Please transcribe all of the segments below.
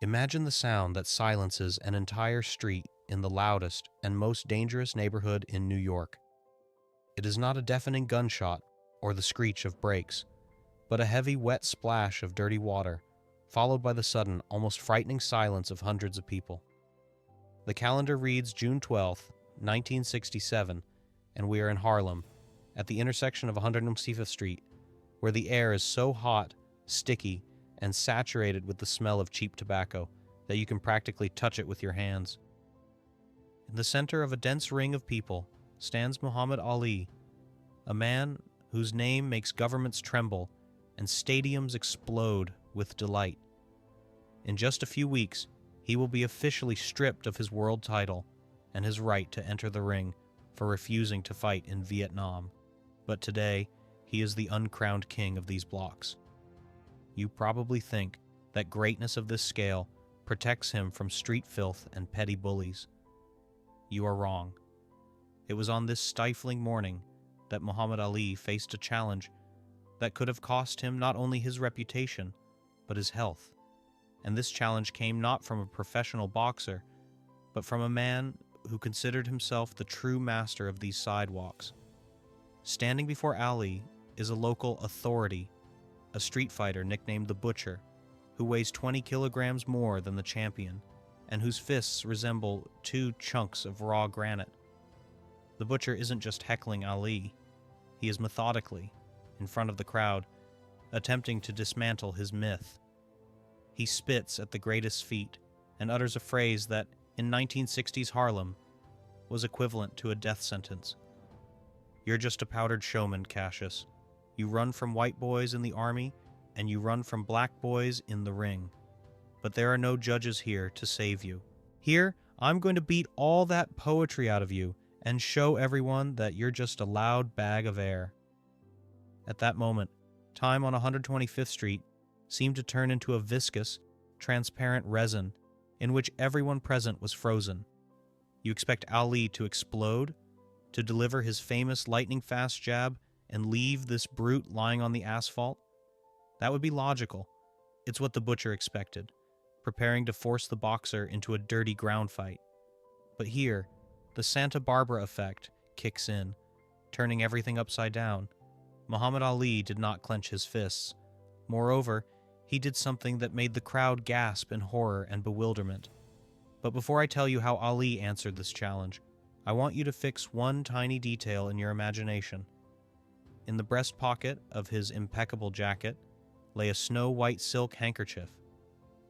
Imagine the sound that silences an entire street in the loudest and most dangerous neighborhood in New York. It is not a deafening gunshot or the screech of brakes, but a heavy, wet splash of dirty water, followed by the sudden, almost frightening silence of hundreds of people. The calendar reads June 12th, 1967, and we are in Harlem, at the intersection of 165th Street, where the air is so hot, sticky, and saturated with the smell of cheap tobacco that you can practically touch it with your hands. In the center of a dense ring of people stands Muhammad Ali, a man whose name makes governments tremble and stadiums explode with delight. In just a few weeks, he will be officially stripped of his world title and his right to enter the ring for refusing to fight in Vietnam. But today, he is the uncrowned king of these blocks. You probably think that greatness of this scale protects him from street filth and petty bullies. You are wrong. It was on this stifling morning that Muhammad Ali faced a challenge that could have cost him not only his reputation, but his health. And this challenge came not from a professional boxer, but from a man who considered himself the true master of these sidewalks. Standing before Ali is a local authority, a street fighter nicknamed the Butcher, who weighs 20 kilograms more than the champion, and whose fists resemble two chunks of raw granite. The Butcher isn't just heckling Ali, he is methodically, in front of the crowd, attempting to dismantle his myth. He spits at the greatest's feet and utters a phrase that, in 1960s Harlem, was equivalent to a death sentence. You're just a powdered showman, Cassius. You run from white boys in the army, and you run from black boys in the ring. But there are no judges here to save you. Here, I'm going to beat all that poetry out of you and show everyone that you're just a loud bag of air. At that moment, time on 125th Street seemed to turn into a viscous, transparent resin in which everyone present was frozen. You expect Ali to explode, to deliver his famous lightning-fast jab, and leave this brute lying on the asphalt? That would be logical. It's what the Butcher expected, preparing to force the boxer into a dirty ground fight. But here, the Santa Barbara effect kicks in, turning everything upside down. Muhammad Ali did not clench his fists. Moreover, he did something that made the crowd gasp in horror and bewilderment. But before I tell you how Ali answered this challenge, I want you to fix one tiny detail in your imagination. In the breast pocket of his impeccable jacket lay a snow-white silk handkerchief.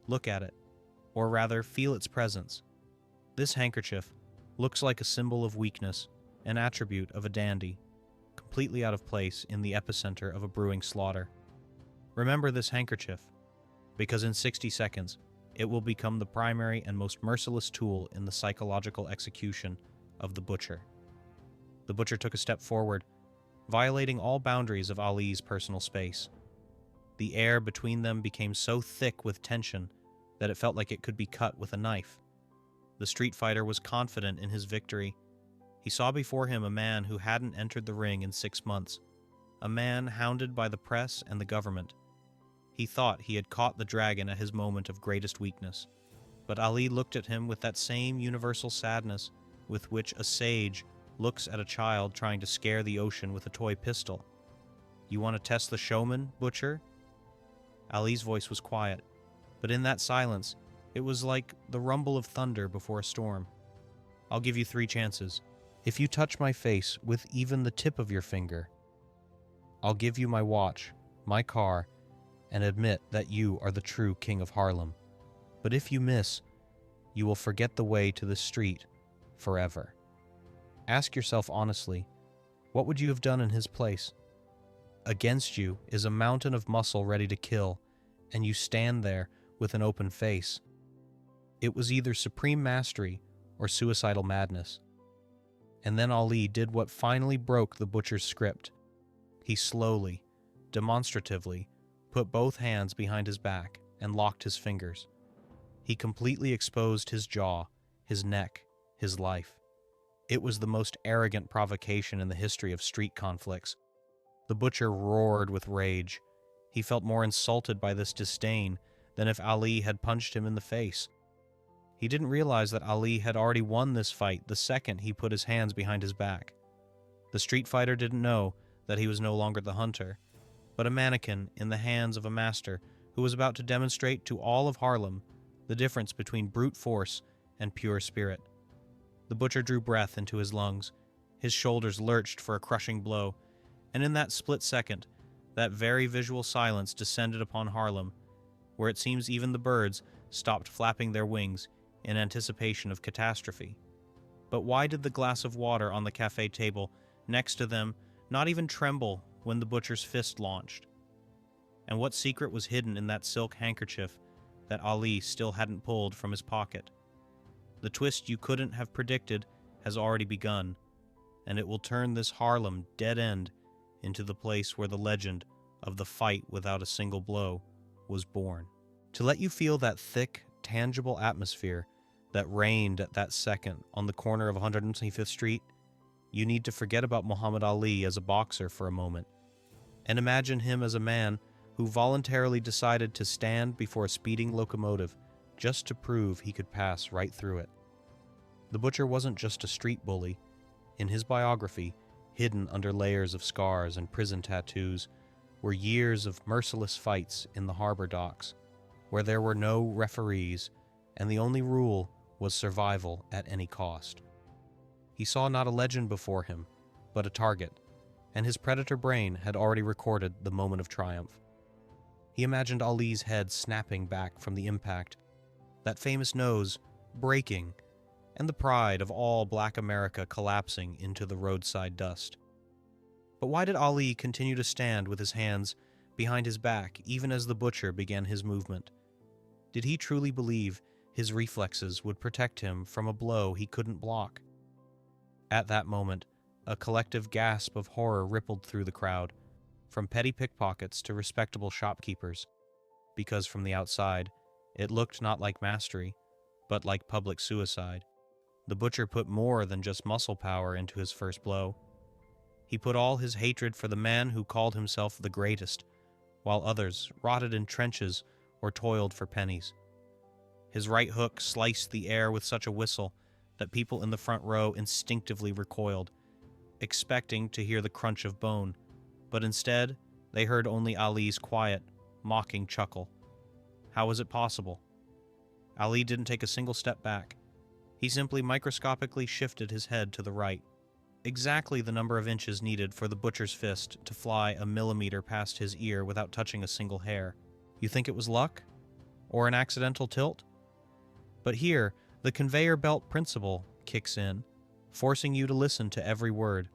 Look at it, or rather feel its presence. This handkerchief looks like a symbol of weakness, an attribute of a dandy, completely out of place in the epicenter of a brewing slaughter. Remember this handkerchief, because in 60 seconds, it will become the primary and most merciless tool in the psychological execution of the Butcher. The Butcher took a step forward, violating all boundaries of Ali's personal space. The air between them became so thick with tension that it felt like it could be cut with a knife. The street fighter was confident in his victory. He saw before him a man who hadn't entered the ring in 6 months, a man hounded by the press and the government. He thought he had caught the dragon at his moment of greatest weakness, but Ali looked at him with that same universal sadness with which a sage looks at a child trying to scare the ocean with a toy pistol. You want to test the showman, Butcher? Ali's voice was quiet, but in that silence, it was like the rumble of thunder before a storm. I'll give you 3 chances. If you touch my face with even the tip of your finger, I'll give you my watch, my car, and admit that you are the true king of Harlem. But if you miss, you will forget the way to the street forever. Ask yourself honestly, what would you have done in his place? Against you is a mountain of muscle ready to kill, and you stand there with an open face. It was either supreme mastery or suicidal madness. And then Ali did what finally broke the Butcher's script. He slowly, demonstratively, put both hands behind his back and locked his fingers. He completely exposed his jaw, his neck, his life. It was the most arrogant provocation in the history of street conflicts. The Butcher roared with rage. He felt more insulted by this disdain than if Ali had punched him in the face. He didn't realize that Ali had already won this fight the second he put his hands behind his back. The street fighter didn't know that he was no longer the hunter, but a mannequin in the hands of a master who was about to demonstrate to all of Harlem the difference between brute force and pure spirit. The butcher drew breath into his lungs. His shoulders lurched for a crushing blow, and in that split second, that very visual silence descended upon Harlem, where it seems even the birds stopped flapping their wings in anticipation of catastrophe. But why did the glass of water on the cafe table next to them not even tremble when the butcher's fist launched? And what secret was hidden in that silk handkerchief that Ali still hadn't pulled from his pocket? The twist you couldn't have predicted has already begun, and it will turn this Harlem dead end into the place where the legend of the fight without a single blow was born. To let you feel that thick, tangible atmosphere that reigned at that second on the corner of 125th Street, you need to forget about Muhammad Ali as a boxer for a moment, and imagine him as a man who voluntarily decided to stand before a speeding locomotive just to prove he could pass right through it. The butcher wasn't just a street bully. In his biography, hidden under layers of scars and prison tattoos, were years of merciless fights in the harbor docks, where there were no referees, and the only rule was survival at any cost. He saw not a legend before him, but a target, and his predator brain had already recorded the moment of triumph. He imagined Ali's head snapping back from the impact, that famous nose breaking, and the pride of all black America collapsing into the roadside dust. But why did Ali continue to stand with his hands behind his back even as the butcher began his movement? Did he truly believe his reflexes would protect him from a blow he couldn't block? At that moment, a collective gasp of horror rippled through the crowd, from petty pickpockets to respectable shopkeepers, because from the outside, it looked not like mastery, but like public suicide. The butcher put more than just muscle power into his first blow. He put all his hatred for the man who called himself the greatest, while others rotted in trenches or toiled for pennies. His right hook sliced the air with such a whistle that people in the front row instinctively recoiled, expecting to hear the crunch of bone, but instead they heard only Ali's quiet, mocking chuckle. How was it possible? Ali didn't take a single step back. He simply microscopically shifted his head to the right, exactly the number of inches needed for the butcher's fist to fly a millimeter past his ear without touching a single hair. You think it was luck? Or an accidental tilt? But here, the conveyor belt principle kicks in, forcing you to listen to every word.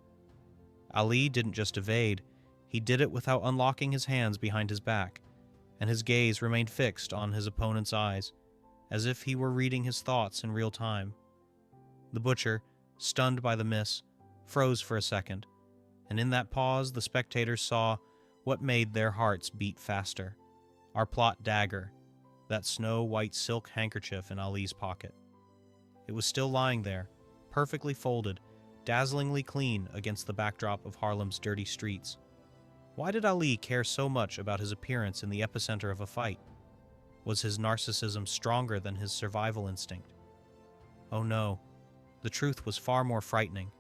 Ali didn't just evade, he did it without unlocking his hands behind his back, and his gaze remained fixed on his opponent's eyes, as if he were reading his thoughts in real time. The butcher, stunned by the miss, froze for a second, and in that pause the spectators saw what made their hearts beat faster. Our plot dagger, that snow-white silk handkerchief in Ali's pocket. It was still lying there, perfectly folded, dazzlingly clean against the backdrop of Harlem's dirty streets. Why did Ali care so much about his appearance in the epicenter of a fight? Was his narcissism stronger than his survival instinct? Oh no, the truth was far more frightening.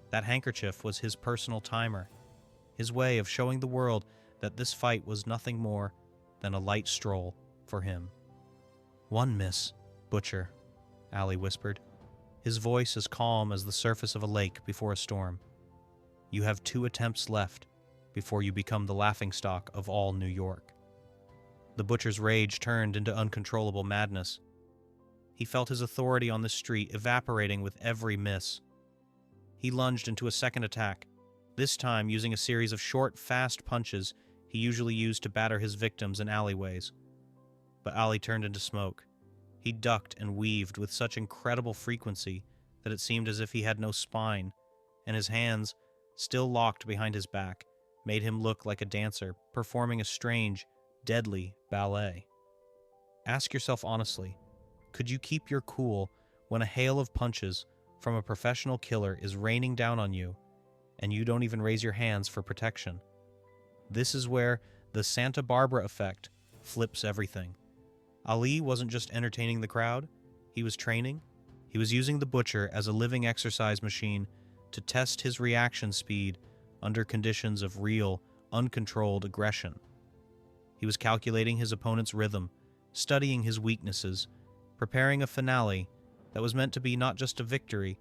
That handkerchief was his personal timer, his way of showing the world that this fight was nothing more than a light stroll for him. "One miss, butcher," Ali whispered, his voice as calm as the surface of a lake before a storm. "You have 2 attempts left before you become the laughingstock of all New York." The butcher's rage turned into uncontrollable madness. He felt his authority on the street evaporating with every miss. He lunged into a second attack, this time using a series of short, fast punches he usually used to batter his victims in alleyways. But Ali turned into smoke. He ducked and weaved with such incredible frequency that it seemed as if he had no spine, and his hands, still locked behind his back, made him look like a dancer performing a strange, deadly ballet. Ask yourself honestly, could you keep your cool when a hail of punches from a professional killer is raining down on you, and you don't even raise your hands for protection? This is where the Santa Barbara effect flips everything. Ali wasn't just entertaining the crowd, he was training. He was using the butcher as a living exercise machine to test his reaction speed under conditions of real, uncontrolled aggression. He was calculating his opponent's rhythm, studying his weaknesses, preparing a finale that was meant to be not just a victory,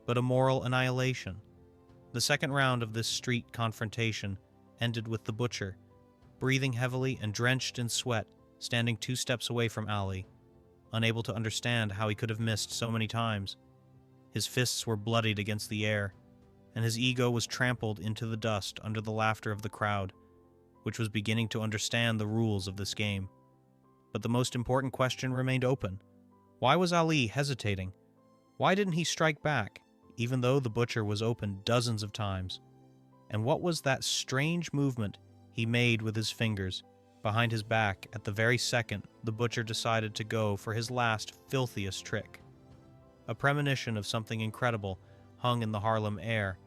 but a moral annihilation. The second round of this street confrontation ended with the butcher, breathing heavily and drenched in sweat, standing 2 steps away from Ali, unable to understand how he could have missed so many times. His fists were bloodied against the air, and his ego was trampled into the dust under the laughter of the crowd, which was beginning to understand the rules of this game. But the most important question remained open. Why was Ali hesitating? Why didn't he strike back, even though the butcher was open dozens of times? And what was that strange movement he made with his fingers behind his back at the very second the butcher decided to go for his last, filthiest trick? A premonition of something incredible hung in the Harlem air,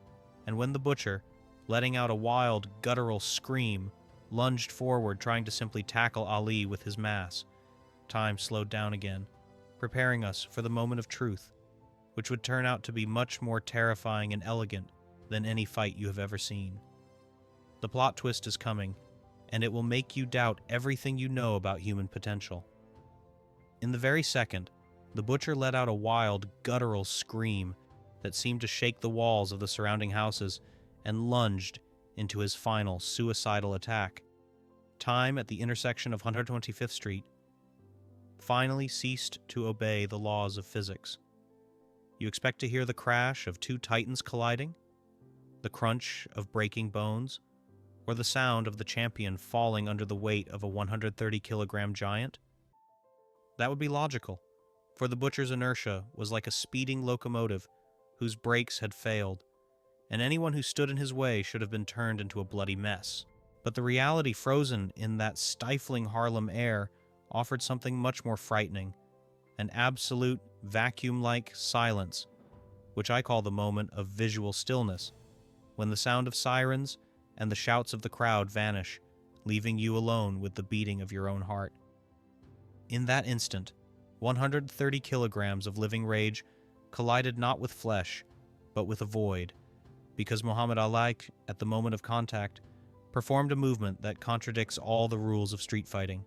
and when the butcher, letting out a wild, guttural scream, lunged forward trying to simply tackle Ali with his mass, time slowed down again, preparing us for the moment of truth, which would turn out to be much more terrifying and elegant than any fight you have ever seen. The plot twist is coming, and it will make you doubt everything you know about human potential. In the very second, the butcher let out a wild, guttural scream that seemed to shake the walls of the surrounding houses and lunged into his final suicidal attack. Time at the intersection of 125th Street finally ceased to obey the laws of physics. You expect to hear the crash of 2 titans colliding, the crunch of breaking bones, or the sound of the champion falling under the weight of a 130-kilogram giant? That would be logical, for the butcher's inertia was like a speeding locomotive whose brakes had failed, and anyone who stood in his way should have been turned into a bloody mess. But the reality frozen in that stifling Harlem air offered something much more frightening, an absolute vacuum-like silence, which I call the moment of visual stillness, when the sound of sirens and the shouts of the crowd vanish, leaving you alone with the beating of your own heart. In that instant, 130 kilograms of living rage collided not with flesh, but with a void, because Muhammad Ali, at the moment of contact, performed a movement that contradicts all the rules of street fighting.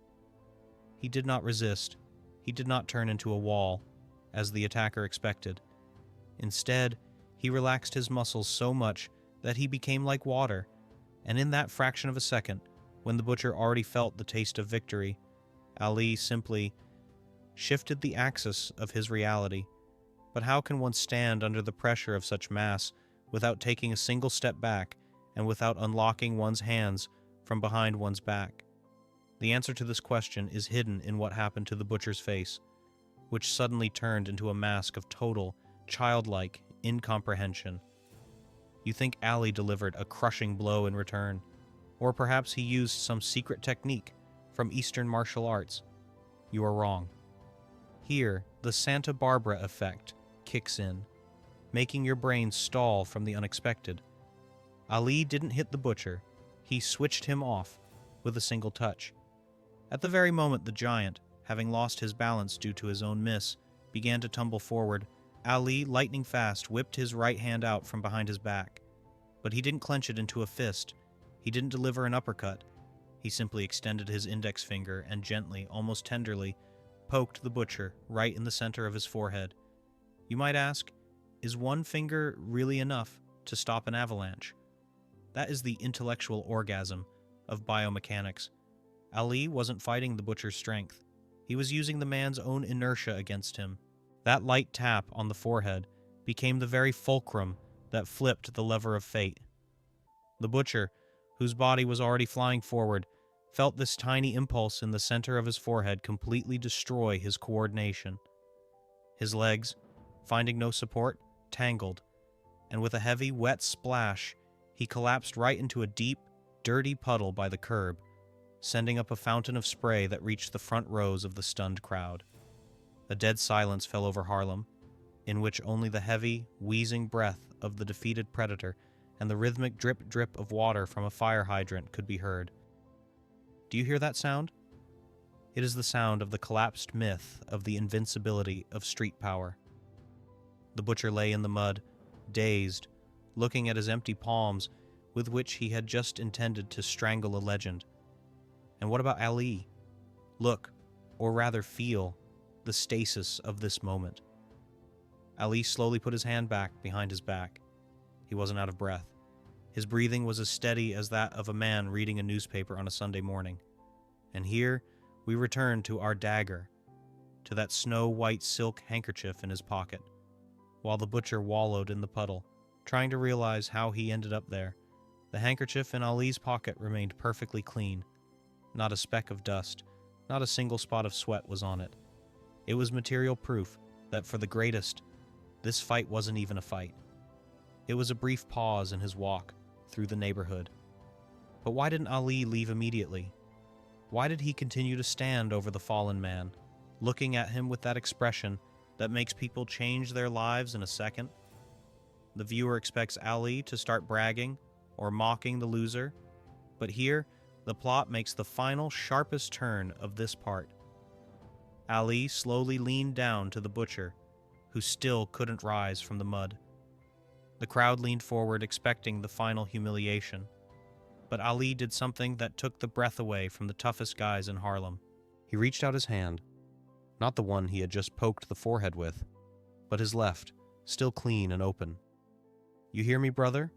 He did not resist. He did not turn into a wall, as the attacker expected. Instead, he relaxed his muscles so much that he became like water, and in that fraction of a second, when the butcher already felt the taste of victory, Ali simply shifted the axis of his reality. But how can one stand under the pressure of such mass without taking a single step back and without unlocking one's hands from behind one's back? The answer to this question is hidden in what happened to the butcher's face, which suddenly turned into a mask of total, childlike incomprehension. You think Ali delivered a crushing blow in return, or perhaps he used some secret technique from Eastern martial arts. You are wrong. Here, the Santa Barbara effect kicks in, making your brain stall from the unexpected. Ali didn't hit the butcher, he switched him off with a single touch. At the very moment the giant, having lost his balance due to his own miss, began to tumble forward, Ali, lightning fast, whipped his right hand out from behind his back. But he didn't clench it into a fist. He didn't deliver an uppercut. He simply extended his index finger and gently, almost tenderly, poked the butcher right in the center of his forehead. You might ask, is one finger really enough to stop an avalanche? That is the intellectual orgasm of biomechanics. Ali wasn't fighting the butcher's strength. He was using the man's own inertia against him. That light tap on the forehead became the very fulcrum that flipped the lever of fate. The butcher, whose body was already flying forward, felt this tiny impulse in the center of his forehead completely destroy his coordination. His legs, finding no support, tangled, and with a heavy, wet splash, he collapsed right into a deep, dirty puddle by the curb, sending up a fountain of spray that reached the front rows of the stunned crowd. A dead silence fell over Harlem, in which only the heavy, wheezing breath of the defeated predator and the rhythmic drip-drip of water from a fire hydrant could be heard. Do you hear that sound? It is the sound of the collapsed myth of the invincibility of street power. The butcher lay in the mud, dazed, looking at his empty palms with which he had just intended to strangle a legend. And what about Ali? Look, or rather feel, the stasis of this moment. Ali slowly put his hand back behind his back. He wasn't out of breath. His breathing was as steady as that of a man reading a newspaper on a Sunday morning. And here we return to our dagger, to that snow-white silk handkerchief in his pocket. While the butcher wallowed in the puddle, trying to realize how he ended up there, the handkerchief in Ali's pocket remained perfectly clean. Not a speck of dust, not a single spot of sweat was on it. It was material proof that for the greatest, this fight wasn't even a fight. It was a brief pause in his walk through the neighborhood. But why didn't Ali leave immediately? Why did he continue to stand over the fallen man, looking at him with that expression that makes people change their lives in a second? The viewer expects Ali to start bragging or mocking the loser, but here, the plot makes the final sharpest turn of this part. Ali slowly leaned down to the butcher, who still couldn't rise from the mud. The crowd leaned forward expecting the final humiliation, but Ali did something that took the breath away from the toughest guys in Harlem. He reached out his hand, not the one he had just poked the forehead with, but his left, still clean and open. "You hear me, brother?"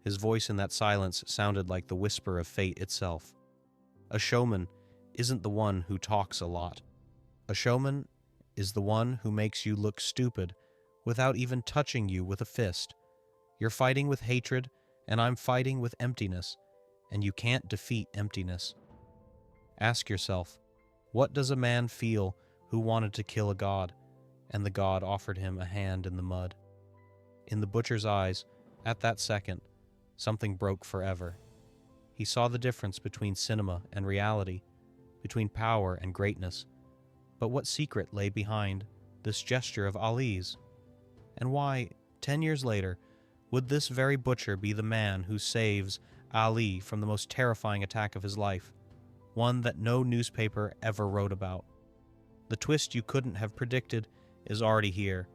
His voice in that silence sounded like the whisper of fate itself. A showman isn't the one who talks a lot. A showman is the one who makes you look stupid without even touching you with a fist. You're fighting with hatred, and I'm fighting with emptiness, and you can't defeat emptiness. Ask yourself, what does a man feel who wanted to kill a god, and the god offered him a hand in the mud? In the butcher's eyes, at that second, something broke forever. He saw the difference between cinema and reality, between power and greatness. But what secret lay behind this gesture of Ali's? And why, 10 years later, would this very butcher be the man who saves Ali from the most terrifying attack of his life, one that no newspaper ever wrote about? The twist you couldn't have predicted is already here,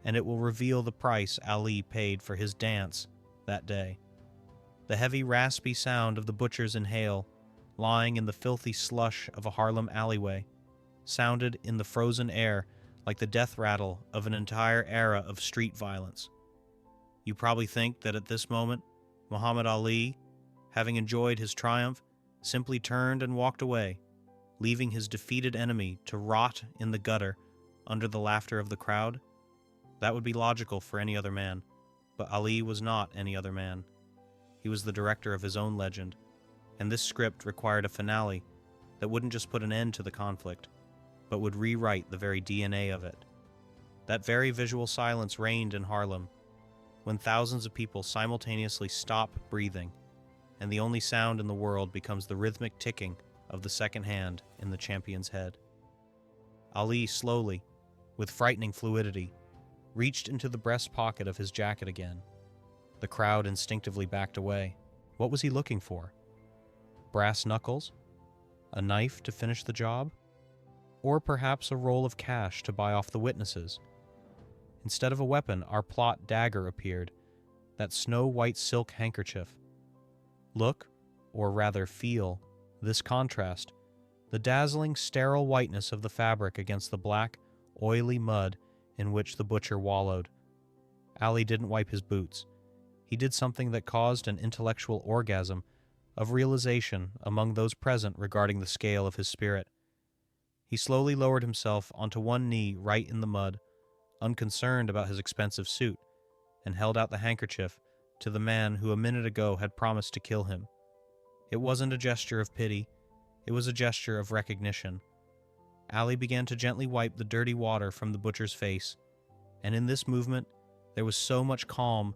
and it will reveal the price Ali paid for his dance that day. The heavy, raspy sound of the butcher's inhale, lying in the filthy slush of a Harlem alleyway, sounded in the frozen air like the death rattle of an entire era of street violence. You probably think that at this moment, Muhammad Ali, having enjoyed his triumph, simply turned and walked away, leaving his defeated enemy to rot in the gutter under the laughter of the crowd. That would be logical for any other man, but Ali was not any other man. He was the director of his own legend, and this script required a finale that wouldn't just put an end to the conflict, but would rewrite the very DNA of it. That very visual silence reigned in Harlem, when thousands of people simultaneously stop breathing, and the only sound in the world becomes the rhythmic ticking of the second hand in the champion's head. Ali slowly, with frightening fluidity, reached into the breast pocket of his jacket again. The crowd instinctively backed away. What was he looking for? Brass knuckles? A knife to finish the job? Or perhaps a roll of cash to buy off the witnesses? Instead of a weapon, our plot dagger appeared, that snow-white silk handkerchief. Look, or rather feel, this contrast, the dazzling, sterile whiteness of the fabric against the black, oily mud in which the butcher wallowed. Ali didn't wipe his boots. He did something that caused an intellectual orgasm of realization among those present regarding the scale of his spirit. He slowly lowered himself onto one knee right in the mud, unconcerned about his expensive suit, and held out the handkerchief to the man who a minute ago had promised to kill him. It wasn't a gesture of pity, it was a gesture of recognition. Ali began to gently wipe the dirty water from the butcher's face, and in this movement there was so much calm,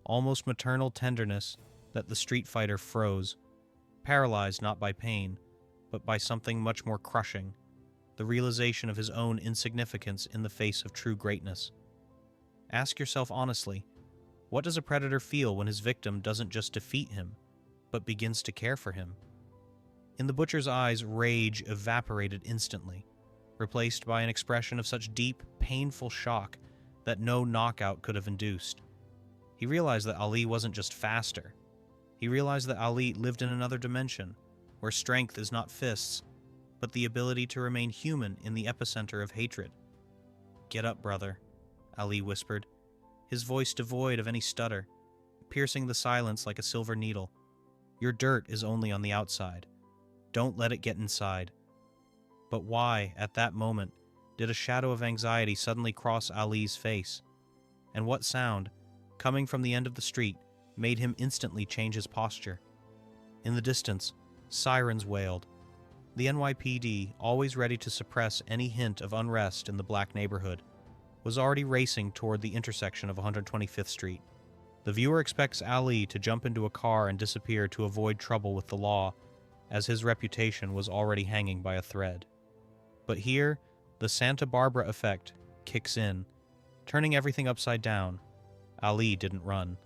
almost maternal tenderness that the street fighter froze, paralyzed not by pain, but by something much more crushing, the realization of his own insignificance in the face of true greatness. Ask yourself honestly, what does a predator feel when his victim doesn't just defeat him, but begins to care for him? In the butcher's eyes, rage evaporated instantly, replaced by an expression of such deep, painful shock that no knockout could have induced. He realized that Ali wasn't just faster. He realized that Ali lived in another dimension, where strength is not fists, but the ability to remain human in the epicenter of hatred. "Get up, brother," Ali whispered, his voice devoid of any stutter, piercing the silence like a silver needle. "Your dirt is only on the outside. Don't let it get inside." But why, at that moment, did a shadow of anxiety suddenly cross Ali's face? And what sound, coming from the end of the street, made him instantly change his posture? In the distance, sirens wailed. The NYPD, always ready to suppress any hint of unrest in the black neighborhood, was already racing toward the intersection of 125th Street. The viewer expects Ali to jump into a car and disappear to avoid trouble with the law, as his reputation was already hanging by a thread. But here, the Santa Barbara effect kicks in, turning everything upside down. Ali didn't run.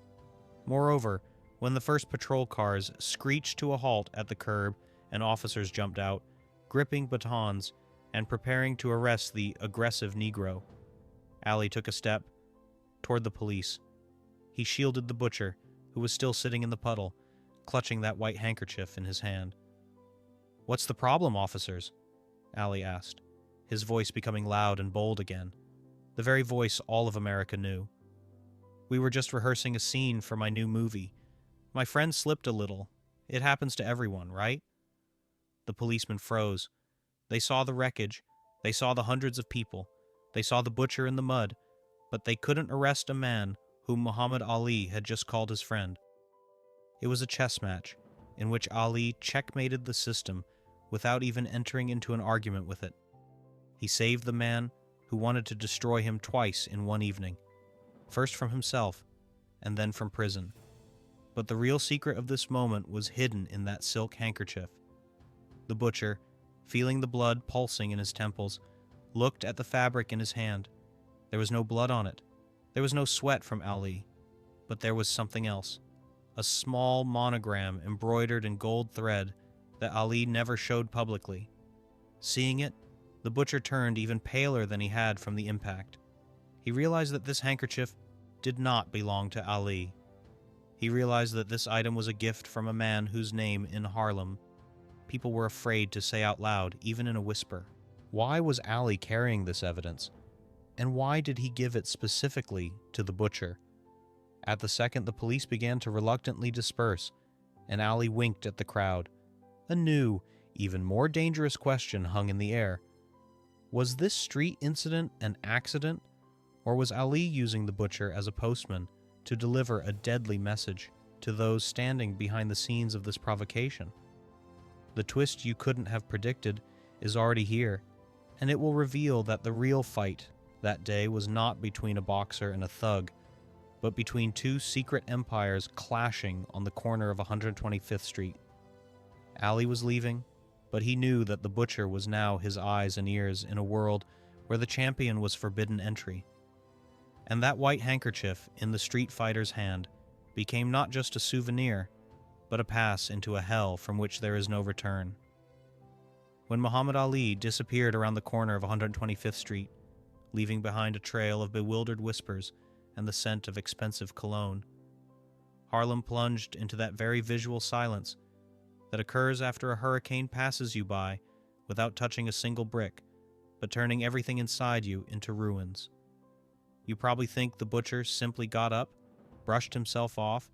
Moreover, when the first patrol cars screeched to a halt at the curb and officers jumped out, gripping batons and preparing to arrest the aggressive Negro, Ali took a step toward the police. He shielded the butcher, who was still sitting in the puddle, clutching that white handkerchief in his hand. "What's the problem, officers?" Ali asked, his voice becoming loud and bold again, the very voice all of America knew. "We were just rehearsing a scene for my new movie. My friend slipped a little. It happens to everyone, right?" The policemen froze. They saw the wreckage. They saw the hundreds of people. They saw the butcher in the mud, but they couldn't arrest a man whom Muhammad Ali had just called his friend. It was a chess match, in which Ali checkmated the system without even entering into an argument with it. He saved the man who wanted to destroy him twice in one evening, first from himself, and then from prison. But the real secret of this moment was hidden in that silk handkerchief. The butcher, feeling the blood pulsing in his temples, looked at the fabric in his hand. There was no blood on it. There was no sweat from Ali. But there was something else. A small monogram embroidered in gold thread that Ali never showed publicly. Seeing it, the butcher turned even paler than he had from the impact. He realized that this handkerchief did not belong to Ali. He realized that this item was a gift from a man whose name in Harlem people were afraid to say out loud, even in a whisper. Why was Ali carrying this evidence? And why did he give it specifically to the butcher? At the second, the police began to reluctantly disperse, and Ali winked at the crowd. A new, even more dangerous question hung in the air. Was this street incident an accident, or was Ali using the butcher as a postman to deliver a deadly message to those standing behind the scenes of this provocation? The twist you couldn't have predicted is already here, and it will reveal that the real fight that day was not between a boxer and a thug, but between two secret empires clashing on the corner of 125th Street. Ali was leaving, but he knew that the butcher was now his eyes and ears in a world where the champion was forbidden entry. And that white handkerchief in the street fighter's hand became not just a souvenir, but a pass into a hell from which there is no return. When Muhammad Ali disappeared around the corner of 125th Street, leaving behind a trail of bewildered whispers and the scent of expensive cologne, Harlem plunged into that very visual silence that occurs after a hurricane passes you by without touching a single brick, but turning everything inside you into ruins. You probably think the butcher simply got up, brushed himself off,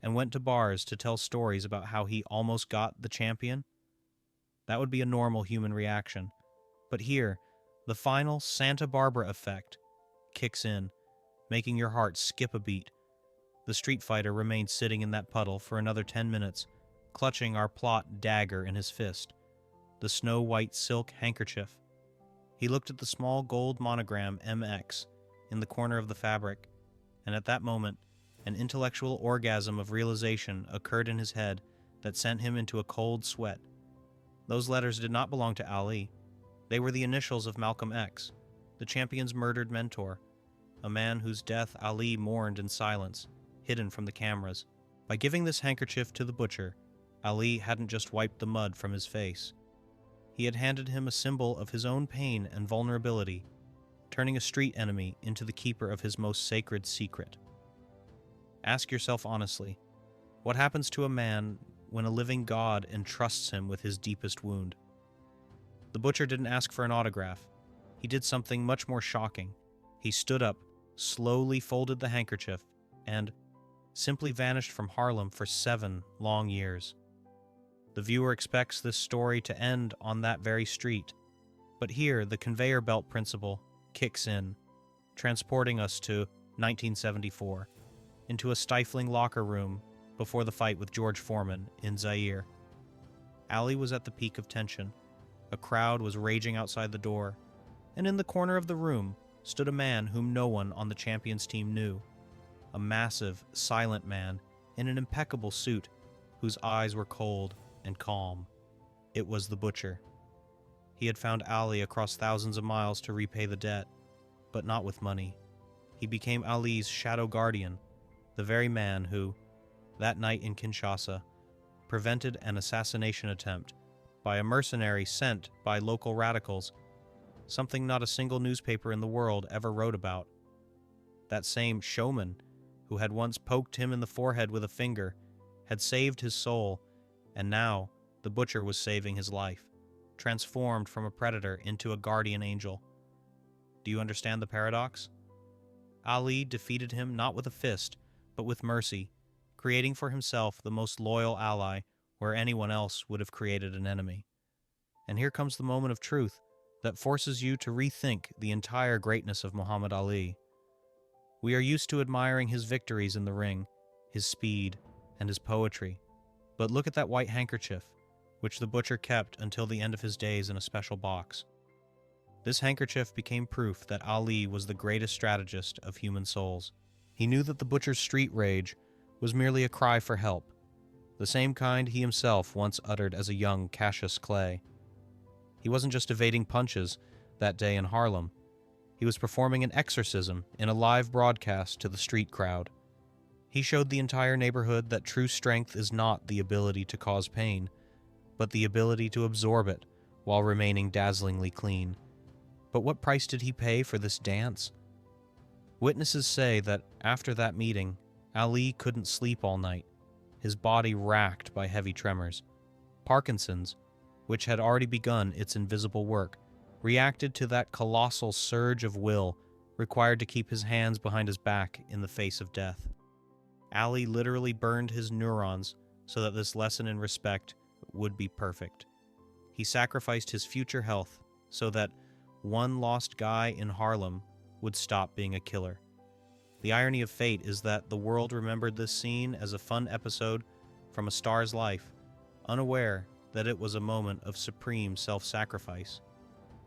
and went to bars to tell stories about how he almost got the champion. That would be a normal human reaction. But here, the final Santa Barbara effect kicks in, making your heart skip a beat. The street fighter remained sitting in that puddle for another 10 minutes, clutching our plot dagger in his fist, the snow-white silk handkerchief. He looked at the small gold monogram MX in the corner of the fabric, and at that moment, an intellectual orgasm of realization occurred in his head that sent him into a cold sweat. Those letters did not belong to Ali. They were the initials of Malcolm X, the champion's murdered mentor, a man whose death Ali mourned in silence, hidden from the cameras. By giving this handkerchief to the butcher, Ali hadn't just wiped the mud from his face. He had handed him a symbol of his own pain and vulnerability, turning a street enemy into the keeper of his most sacred secret. Ask yourself honestly, what happens to a man when a living God entrusts him with his deepest wound? The butcher didn't ask for an autograph. He did something much more shocking. He stood up, slowly folded the handkerchief, and simply vanished from Harlem for 7 long years. The viewer expects this story to end on that very street, but here the conveyor belt principle kicks in, transporting us to 1974, into a stifling locker room before the fight with George Foreman in Zaire. Ali was at the peak of tension. A crowd was raging outside the door, and in the corner of the room stood a man whom no one on the champions team knew. A massive, silent man in an impeccable suit whose eyes were cold and calm. It was the butcher. He had found Ali across thousands of miles to repay the debt, but not with money. He became Ali's shadow guardian, the very man who, that night in Kinshasa, prevented an assassination attempt by a mercenary sent by local radicals, something not a single newspaper in the world ever wrote about. That same showman who had once poked him in the forehead with a finger had saved his soul, and now the butcher was saving his life, transformed from a predator into a guardian angel. Do you understand the paradox? Ali defeated him not with a fist, but with mercy, creating for himself the most loyal ally where anyone else would have created an enemy. And here comes the moment of truth that forces you to rethink the entire greatness of Muhammad Ali. We are used to admiring his victories in the ring, his speed, and his poetry. But look at that white handkerchief, which the butcher kept until the end of his days in a special box. This handkerchief became proof that Ali was the greatest strategist of human souls. He knew that the butcher's street rage was merely a cry for help, the same kind he himself once uttered as a young Cassius Clay. He wasn't just evading punches that day in Harlem. He was performing an exorcism in a live broadcast to the street crowd. He showed the entire neighborhood that true strength is not the ability to cause pain, but the ability to absorb it while remaining dazzlingly clean. But what price did he pay for this dance? Witnesses say that after that meeting, Ali couldn't sleep all night, his body racked by heavy tremors. Parkinson's, which had already begun its invisible work, reacted to that colossal surge of will required to keep his hands behind his back in the face of death. Ali literally burned his neurons so that this lesson in respect would be perfect. He sacrificed his future health so that one lost guy in Harlem would stop being a killer. The irony of fate is that the world remembered this scene as a fun episode from a star's life, unaware that it was a moment of supreme self-sacrifice.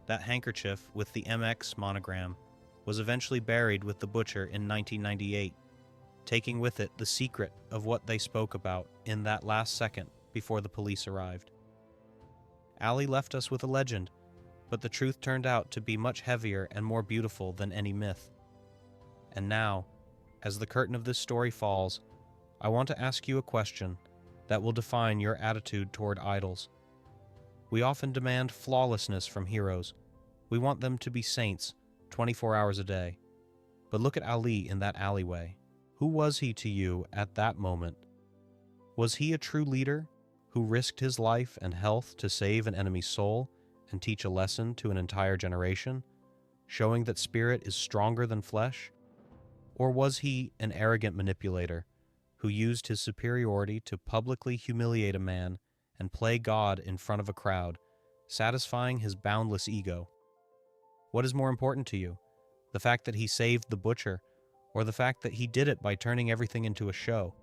That handkerchief with the MX monogram was eventually buried with the butcher in 1998, taking with it the secret of what they spoke about in that last second before the police arrived. Ali left us with a legend, but the truth turned out to be much heavier and more beautiful than any myth. And now, as the curtain of this story falls, I want to ask you a question that will define your attitude toward idols. We often demand flawlessness from heroes. We want them to be saints 24 hours a day. But look at Ali in that alleyway. Who was he to you at that moment? Was he a true leader who risked his life and health to save an enemy's soul and teach a lesson to an entire generation, showing that spirit is stronger than flesh? Or was he an arrogant manipulator who used his superiority to publicly humiliate a man and play God in front of a crowd, satisfying his boundless ego? What is more important to you, the fact that he saved the butcher, or the fact that he did it by turning everything into a show?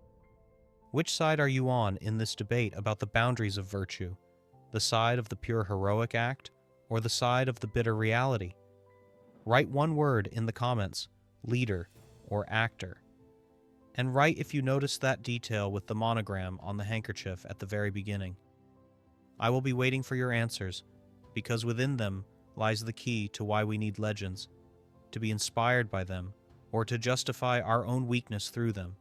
Which side are you on in this debate about the boundaries of virtue, the side of the pure heroic act, or the side of the bitter reality? Write one word in the comments, leader or actor. And write if you noticed that detail with the monogram on the handkerchief at the very beginning. I will be waiting for your answers, because within them lies the key to why we need legends, to be inspired by them, or to justify our own weakness through them.